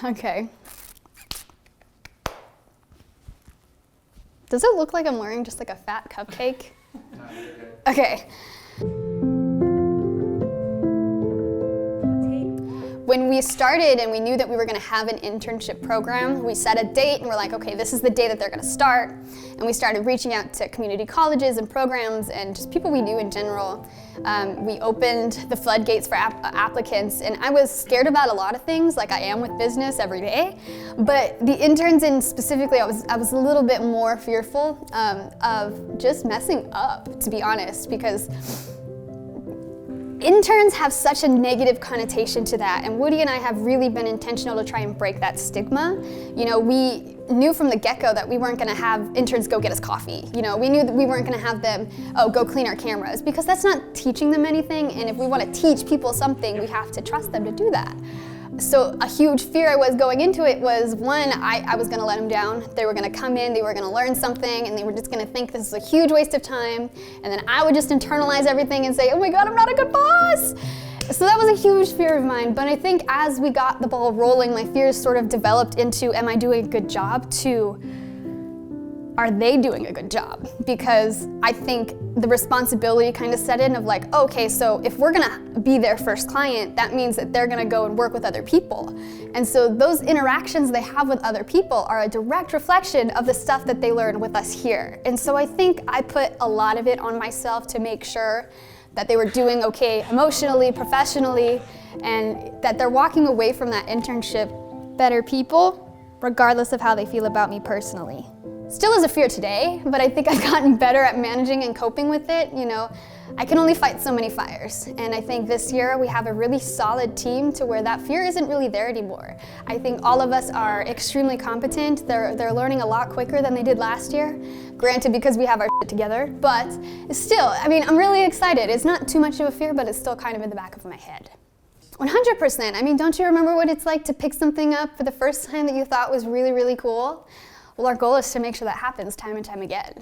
Okay. Does it look like I'm wearing just like a fat cupcake? No, you're good. Okay. When we started and we knew that we were going to have an internship program, we set a date and we're like, okay, this is the day that they're going to start. And we started reaching out to community colleges and programs and just people we knew in general. We opened the floodgates for applicants, and I was scared about a lot of things, like I am with business every day. But the interns, and specifically, I was a little bit more fearful of just messing up, to be honest, because interns have such a negative connotation to that, and Woody and I have really been intentional to try and break that stigma. You know, we knew from the get-go that we weren't gonna have interns go get us coffee. You know, we knew that we weren't gonna have them, go clean our cameras, because that's not teaching them anything, and if we wanna teach people something, we have to trust them to do that. So a huge fear I was going into it was, one, I was gonna let them down. They were gonna come in, they were gonna learn something, and they were just gonna think this is a huge waste of time, and then I would just internalize everything and say, oh my God, I'm not a good boss. So that was a huge fear of mine, but I think as we got the ball rolling, my fears sort of developed into, am I doing a good job, to, are they doing a good job? Because I think the responsibility kind of set in of like, okay, so if we're gonna be their first client, that means that they're gonna go and work with other people. And so those interactions they have with other people are a direct reflection of the stuff that they learn with us here. And so I think I put a lot of it on myself to make sure that they were doing okay emotionally, professionally, and that they're walking away from that internship better people, regardless of how they feel about me personally. Still is a fear today, but I think I've gotten better at managing and coping with it. You know, I can only fight so many fires, and I think this year we have a really solid team to where that fear isn't really there anymore. I think all of us are extremely competent. They're learning a lot quicker than they did last year. Granted, because we have our shit together, but still, I mean, I'm really excited. It's not too much of a fear, but it's still kind of in the back of my head. 100%. I mean, don't you remember what it's like to pick something up for the first time that you thought was really, really cool? Well, our goal is to make sure that happens time and time again.